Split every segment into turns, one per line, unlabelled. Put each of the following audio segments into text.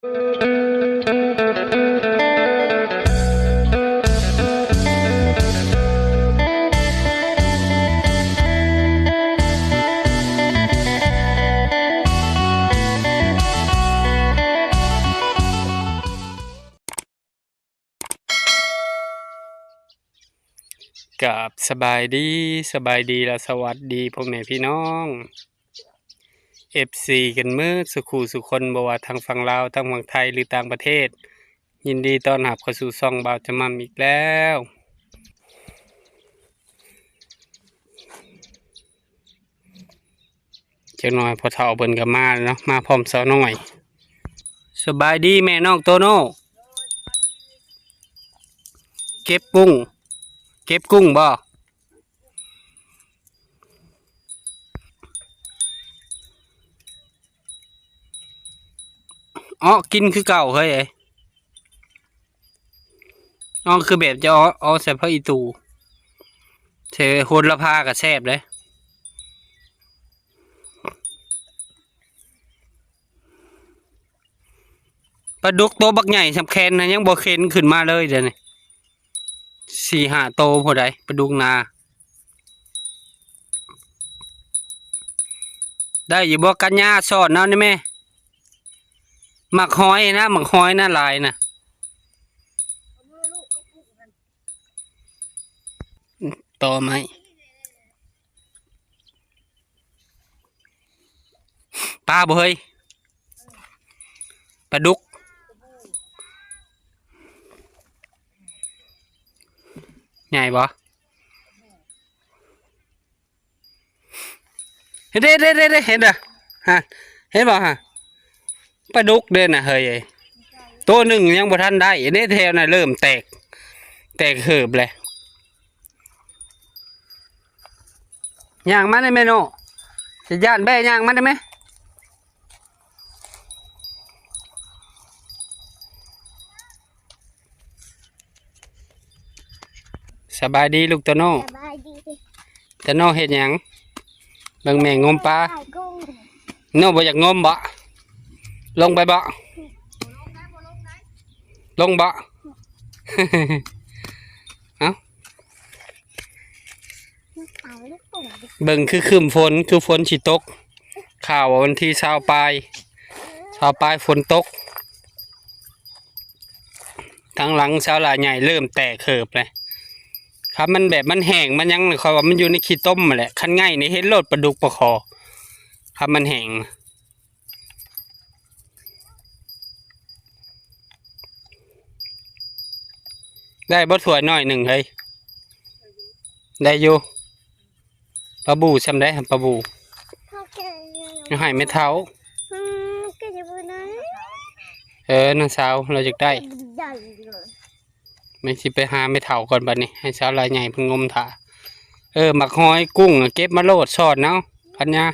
กับสบายดีและสวัสดีพ่อแม่พี่น้อง FC กันมือสุขูสุคนบ่ว่าทางฝั่งลาวทางฝั่งไทยหรือต่างประเทศยินดีต้อนรับเข้าสู่ช่องบ่าวจะมั่มอีกแล้วเจ้าน้อยพอเฒ่าเบิ่นก็มาเนาะมาพร้อมสาวน้อยสบายดีแม่น้องโตโน่เก็บกุ้งบ่อ๋อกินคือเก่าเฮ้ยอ๋อคือแบบจะอ๋อใส่ผ้าอีตูเทโหระพากับแซ่บเลยปลาดุกตัวบักใหญ่สำแคนนะยังบ่เข็นขึ้นมาเลยเดี๋ยวนี้4-5 โตพอได้ปลาดุกนาได้อยู่บ่กันยาสอนเนาะนี่แม่หมักหอยนะลายนะต่อไหมปลาบ่เฮ้ยปลาดุกใหญ่บ่เห็นเห็นเด้อฮะเห็นบ่ฮะปลาดุกเด้อน่ะเฮ้ยตัวหนึ่งยังบ่ทันได้อันนี้แถวน่ะเริ่มแตกเหิบเลยย่างมันได้ไหมโน่จะย่านแบ่ย่างมันได้ไหมสบายดีลูกโตโน่
สบายดี
โตโน่เฮ็ดหยังเบิ่งแม่งมปลาโน่บ่อยากงมบ่ลงไปบ่ลงบ่ เอ้าเบิ่งคือคืมฝนคือฝนสิตกข่าวว่าวันที่20ปลายฝนตกทางหลังชาวลาใหญ่เริ่มแตกเขิบเลยครับมันแบบมันแห้งมันยังคอยว่ามันอยู่ในขี้ต้มมาแหละขั้นง่ายในเห็ดโลดปลาดุกปลาคอครับมันแห้งได้บ่ถวยน้อยหนึ่งเฮ้ยได้อยู่ปลาบูทำได้ครับปลาบูยังให้ไม่เท้าน้องสาวเราจะได้ไม่สิไปหาไม่เท่าก่อนบัดนี้ให้สาวลายใหญ่เพิ่งงมถ่าหมักหอยกุ้งเก็บมาโลดสอดเนาะพันยา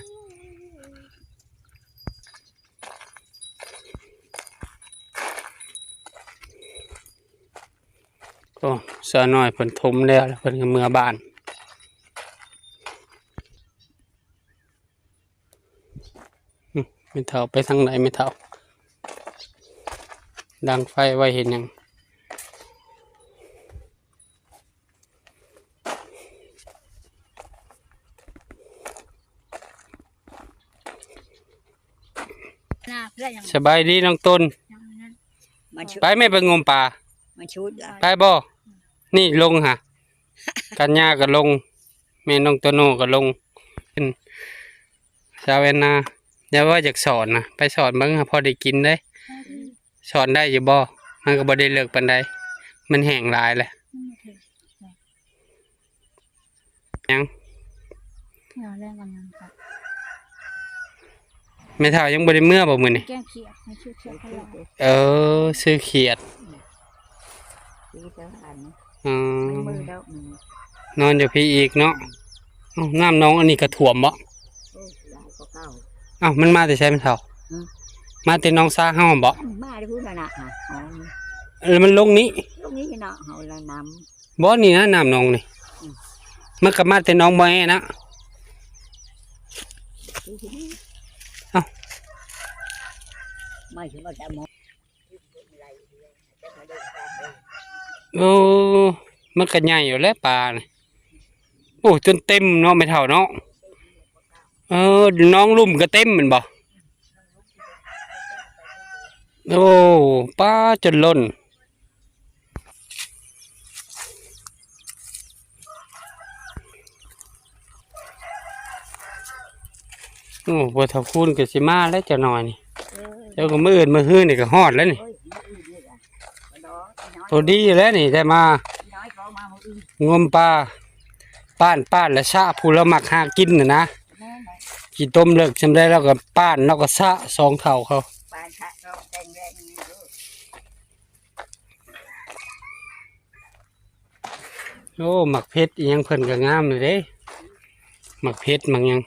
โอ้สาวน้อยเพิ่นทมแล้วเพิ่นก็เมื่อบ้านไม่เท่าไปทางไหนไม่เท่าดังไฟไว้เห็นยังสบายดีน้องต้นไปไม่ไปงมปลาไปบ่นี่ลงฮะกันยาก็ลงแม่น้องโตโน่ก็ลงชาวเวนาอย่าว่าอยากสอนนะไปสอนบ้างพอได้กินได้สอนได้อยู่บ่มันก็บ่ได้เลิกปานใดมันแห้งหลายแหละยังไม่เท่ายังบ่ได้เมื่อบ่มื้อนี่ซื้อเขียดนอนอยู่พี่อีกเนาะน้ำน้องอันนี้ก็ถ่วมบ่มันมาแต่ใช้ไม่เท่ามาแต่น้องซาเฮาบ่
มาได้พูดนะฮะ
แล้วมันลงนี้
เนาะเฮาละน้
ำบ่นี่นะน้ำน้องนี่มันก็มาแต่น้องบ่แอนะ
ไม่ถึงว่าจะมอง
โอ้มันก็ใหญ่อยู่แล้วปลานี่โอ้จนเต็มเนาะไม่เท่าเนาะน้องลุ่มก็เต็มแมันบ่โอ้ปลาจนล้นโอ้บ่เท่าคูณก็สิมาแล้วจะหน่อยนี่เจ้าก็มื้ออื่นมื้อฮื้อนี่ก็ฮอดแล้วนี่ตัวดีแล้วนี่ได้มางมปลาป้านและชะผู้ละมักหากินน่ะนะกี่ต้มเลิกจำได้แล้วก็ป้านแล้วก็ชะสองเท่าเขาโอ้หมักเพชรยังเพิ่นก็งามเลยเด้หมักเพชรมักยัง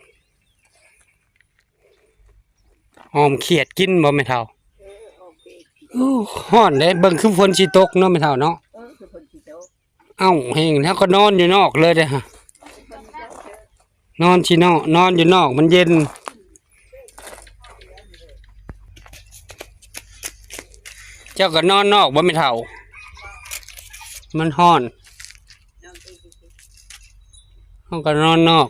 หอมเขียดกินบ่แม่เท่าโอ้ฮ้อนเลยเบิ่งคือฝนสิตกเนาะแม่เท่าเนาะเอ้าแห้งแล้วก็นอนอยู่นอกเลยเด้อฮะนอนสิเนาะนอนอยู่นอกมันเย็นเจ้าก็นอนนอกบ่แม่เท่ามันฮ้อนเฮาก็นอนนอก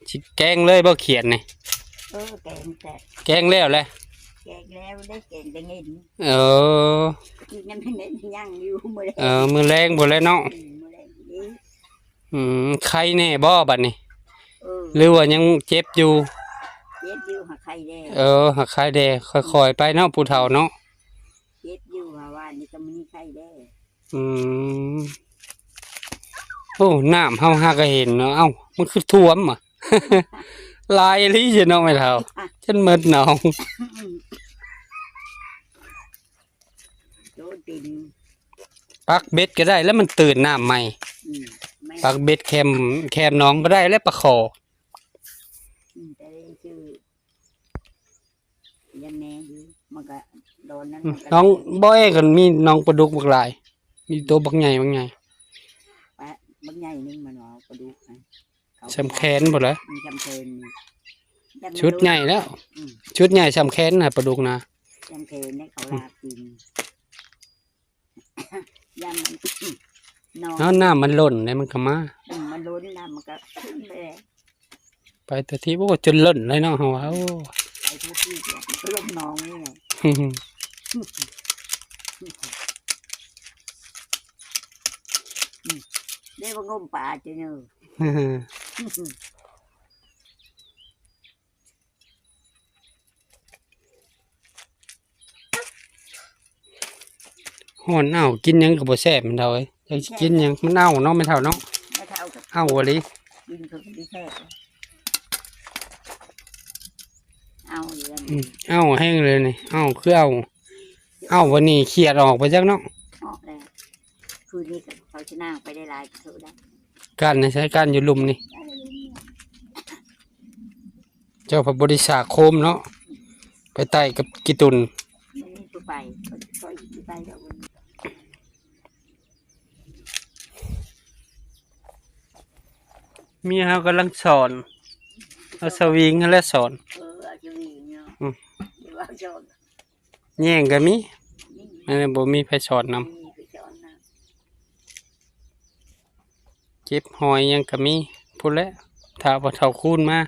สิแกงเลยบ่เขียนนี่
แกงแต่
แกงแล้วแหละ
แกงแล้วได้แกงแต่เงินยังไม่เน้นยังอยู่
มื้อแรงบ่แล้วเนาะไข้แน่บ่บัดนี้หรือว่ายังเจ็บอยู่
เจ็บอยู่หักไข้แดง
หักไข้แดงค่อยๆไปเนาะผู้เฒ่าเนาะ
เจ็บอยู่ว่านี่ก็มีไข้แดง
โอ้น้ำเฮาหาก็เห็นเนาะเอ้ามันคือท่วมอ่ะ ลายลิจะเนาะไม่เท่าฉันหมดหนองปักเบ็ดก็ได้แล้วมันตื่นน้ำใหม่ปักเบ็ดแคมน้องก็ได้แล้วปลาคอน้องบ่อยกันมีน้องปลาดุกบักหลายมีตัวบักใหญ่
บักใหญ่นึงมันเอาปลาดุก
สำแขนหมดแล้วชุดใหญ่แล้วชุดใหญ่สำแขนนะปลาดุกนะ
สำแขนให้เขาลากิน
น้ำมันหล่นเลยมันก็มา
มันล้นน้ำมันก็ขึ้น
ไปแต่ที่พวกจนหล่นเลยเนาะเฮา
ไอ้ทุกที่ก็ลงน้องนี่ไงได้ว่างมปลาจะเนอะ
ฮ้อนเอากินยังกับบ่แซ่บมันเท่าไอ้จะกินยังมันเอาเนาะไม่เท่าเนาะเอาวะลิ
กินคือไม่แซ่บ
เอาแห้งเลยนี่เอาคือเอาวันนี้เขียดออกไปจักเนาะ
ออกแล้วคืนนี้เขาชนะไปได้หลายเท่าได้
การใช้การอยู่ลุมนี่เจ้าพระบริษัทโคมเนาะไปไต่กับกิตุนมีเขากำลังสอนเอาสวิงและสอนแย่งกันมีอันนี้บ่มีไฟสอนนำเก็บหอยยังก็มีพูดแล้วถ้าว่าเท่าคูณมา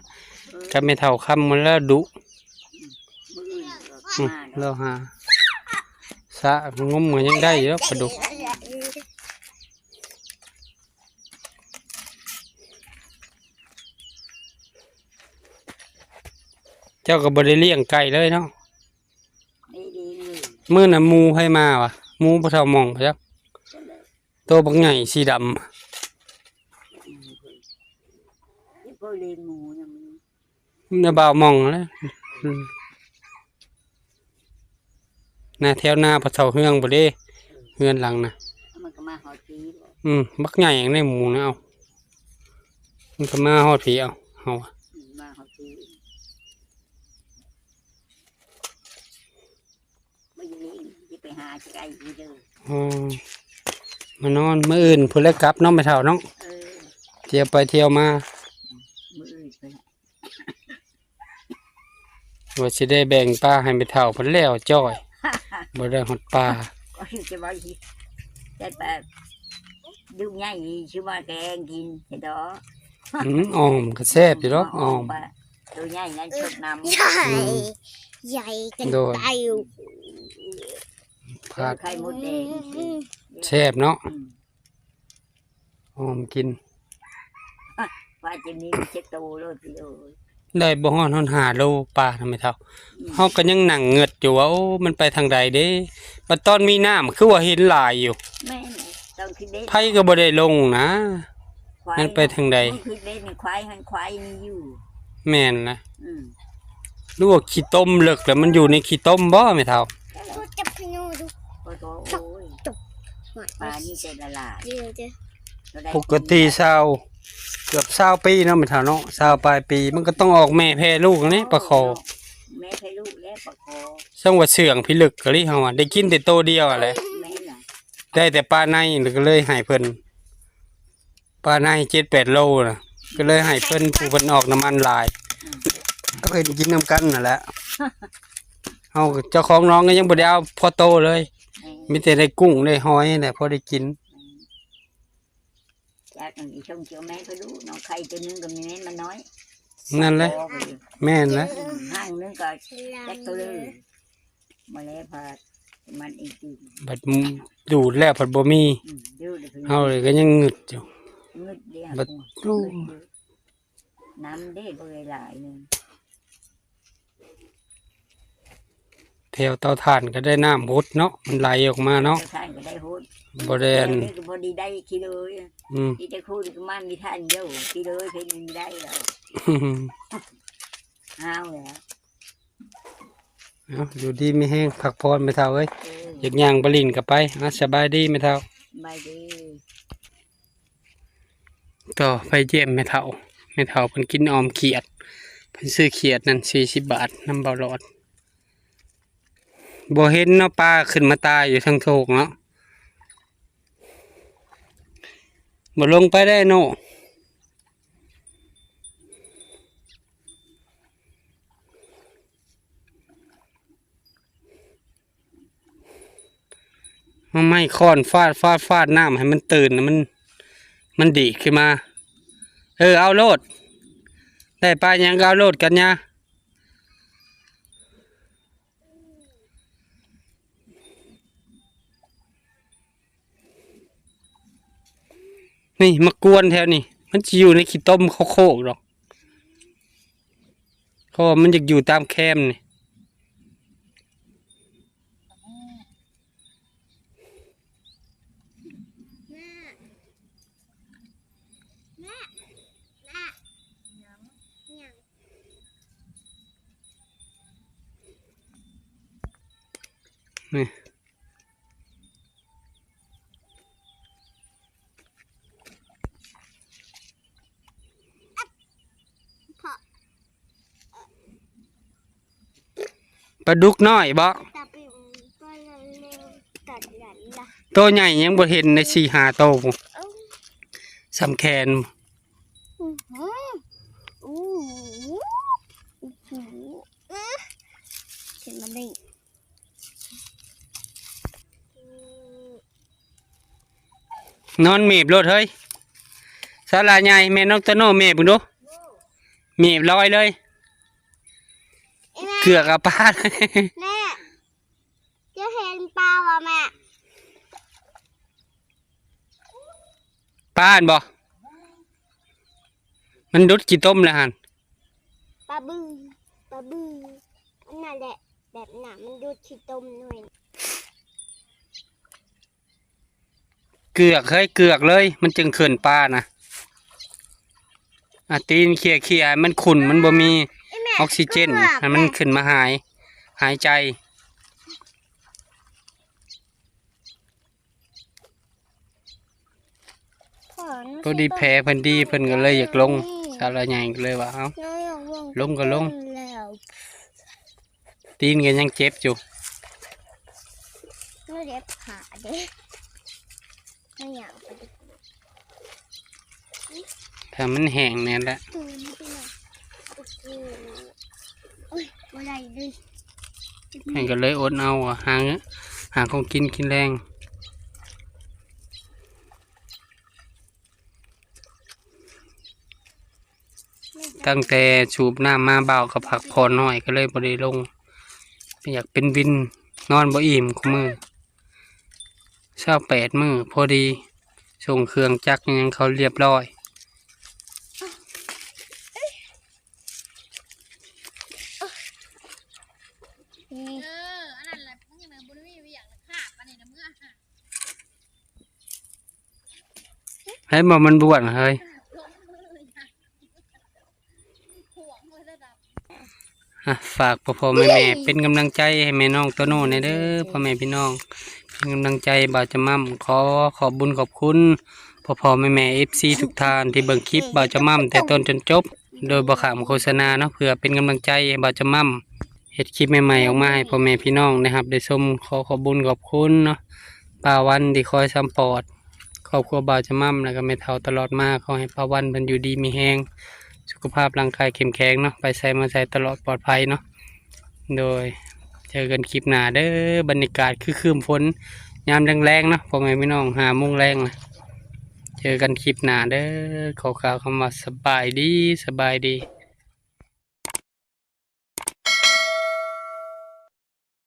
ก็ไม่เท่าคำมันแล้วดุเราหาสะงมเหมือนยังได้อยู่ปลาดุกเจ้าก็บริเลี้ยงไก่เลยเนาะมื้อน่ะมูให้มาวะมูปลาเท่ามองไปจ้ะตัวบักใหญ่สีดำน่ะบ่าวมองแล้วน่ะแถวหน้าปลาเท่าเฮืองบ่เด้เฮือนหลังน่ะบักใหญ่อย่างในหมูนะเอามันก็มาฮอดผีเอามานอนมื้ออื่นพุ่นแล้วกลับน้องไปเท่าน้องเที่ยวไปเที่ยวมา ว่าสิได้แบ่งปลาให้ไปเฒ่าเพิ่นแล้วจ้อยบ่ได้ฮอดปลา
ก็จะบอกสิแต่แบบดูง่ายชื่อว่าแกงกินเห็นดอ
อ้อมก็แซ่บอยู่ดอกอ้อม
ดูง่ายนั่นชุดน้ำ
ใหญ่ใหญ่กัน
โดย
ไปอยู่
ผัด
ไข่มดแดง
แซ่บเนาะอ้อมกิน
ว่าจะมีเช็ดตูเลยพี่เลย
ได้บ่ฮอด5โลปลาทำไมเฒ่าเฮาก็ยังนั่งเงือดอยู่ว่าโอ้มันไปทางใดเด้บัดตอนมีน้ำคือว่าเห็นหลายอยู่
แม่ต้องคิดเด็ด
ไผก็บ่ได้ลงนะ มันไปทางใด
คิดเด็ดในควายหันควายนี่อยู่
แม่นนะ
อืม
หรือว่าขี้ต้มเลิกแล้วมันอยู่ในขี้ต้มบ่แม่เฒ่า
พูดจับพนูดู
โอ้โหโอ้ย
หวาน
ปลานี่จะละลาย
เดี๋ยวจะ
ปกติเกือบ20ปีเนาะแม่เฒ่าเนาะ20ปลายปีมันก็ต้องออกแม่แพร่ลูกนี่ปลาคอ
แม่ให้ลูกแล้วปลาคอ
จังว่าเสื่องพิลึกก็ลิเฮาอะได้กินแต่โตวเดียวอะแหละ
แม่น่ะ
ได้แต่ปลาในก็เลยให้เพิ่นปลาใน7-8 โลน่ะก็เลยให้เพิ่นผู้เพิ่นออกน้ำมันหลายก็เพิ่นกินน้ำกันนั่นแหละเฮาเจ้าของน้องก็ยังบ่ได้เอาพอโตเลย
แม่
มีแต่ได้กุ้งได้หอยนี่แหละพอได้กิน
จากอันนี้ชมเชียวแม่ก็ดูน้องไข่ตัวนึงก็มีแม่มันน้อย
นั่นแหละ
พอไปอยู่
แม่นแหละ
ห้างนึงก็แจ็คตัวเลยมาแล้วพามันอีกที
บัดดูดแล้วผัดบ่มี
ดูเดี๋ยว
เฮาเลยก็ยังงึดอยู่
งึดเดียว
บัดดู
น้ำได้บ่หลายนึง
แถวเตาถ่านก็ได้น้ำฮดเนาะมันไหลออกมาเนาะ
ท่านก็ได้โหด
บ่ได้อัน
นี่ก็พอดีได้คิดเลย
อืม
ที่จะคู่ก็มันมีท่านเยอะคิดเลยเพิ่นมีได้แล้วห้าวแล้ว
เอาอยู่ดีมีแห้งพักผ่อนไม่เท่าเอ้ย
เออ
อยากย่างปลาลินกลับไปสบายดีไม่เท่า
ไม่ดี
ต่อไปเยี่ยมไม่เท่าไม่เท่าเพิ่นกินออมเขียดเพิ่นซื้อเขียดนั่น40 บาทน้ำเบาหลอดบ่เห็นเนาะปลาขึ้นมาตายอยู่ทางโถกเนาะบ่ลงไปได้เนาะมันไม่ค้อนฟาดน้ำให้มันตื่นนะมันดีดขึ้นมาเอาโลดได้ปลายังก็เอาโลดกันเนี่ยนี่มากวนแถวนี่มันจะอยู่ในขี้ต้มโคกหรอกเพราะว่ามันอยากอยู่ตามแคมป์นี่นี่ ปลาดุกน้อยบ่
ตาปิ่มก็เร็วตัดหยันละ
ตัวใหญ่ยังบ่เห็นใน4-5 โตวพู้น
เอ้า
สำแคน
อู้หูอู้หูอู้หูเห็นมันได้
นอนเมบรถเฮ้ยศาลาใหญ่แม่นกตะโนเมบบุงดูเมบลอยเลย เกือกกับปลาเลย
แม่จะเห็นปลาวะแม่
ปลาอันบ่มันดุดกี่ต้มแล้วหัน
ปลาบือปลาบืออันนั่นแหละแบบหนามันดูดขี้ต้มหน่อย
เกือกเฮ้ยเกือกเลย มันจึงเขื่อนปลานะตีนเขี่ยมันขุ่นมันบ่มี
ไอ้แม่
ออกซิเจนให้มันขึ้นมาหายใจพอดีแผลเพิ่นดีเพิ่นก็เลยอยากลงศาลาใหญ่ก็เลยว่าเอาลงก็ลง
แล้ว
ตีนก็ยังเจ็บอยู่
ไม่ได้ผ่าเด้ไม่อยากไปดู
ถ้ามันแห้งเนี่ยแหละ
ตัวนี้เป็นไงโอ้โหโอ้ย บ่ได้เลย
ให้ก็เลยอดเอาอะหาของกินกินแรงตั้งแต่สูบน้ำมาเบากับผักพอน้อยก็เลยบ่ได้ลงอยากเป็นวินนอนบ่อิ่มคุมือ28 มื้อพอดีส่งเครื่องจักรยังเขาเรียบร้อย
อันนั้นแหละมึงยังไงบุญมีอย่างละขาบอันนี้นะเมื่อ
ให้บ่มันบวชเฮ้ย
ห่วงมือระดับ
ฝากพ่อแม่เป็นกำลังใจให้แม่น้องโตโน่ในเด้อพ่อแม่พี่น้องเป็นกำลังใจบ่าวจะมั่มขอบุญขอบคุณพ่อแม่FC ทุกท่านที่เบิ่งคลิปบ่าวจะมั่มแต่ต้นจนจบ โดยบ่ขามโฆษณาเนาะเพื่อเป็นกำลังใจให้บ่าวจะมั่มเฮ็ดคลิปใหม่ๆออกมาให้พ่อแม่พี่น้องนะครับได้ชมขอบุญขอบคุณเนาะป้าวันที่คอยซัพพอร์ตครอบครัวบ่าวจะมั่มแล้วก็แม่เฒ่าตลอดมาขอให้ป้าวันเพิ่นอยู่ดีมีแรง สุขภาพร่างกายเข้มแข็งเนาะไปใส่มาใส่ตลอดปลอดภัยเนาะโดยเจอกันคลิปหน้าเด้อบรรยากาศคือคืมฝนยามแรงๆเนาะพ่อแม่พี่น้อง5 โมงแรงนะเจอกันคลิปหน้าเด้อขอกล่าวคำว่าสบายดี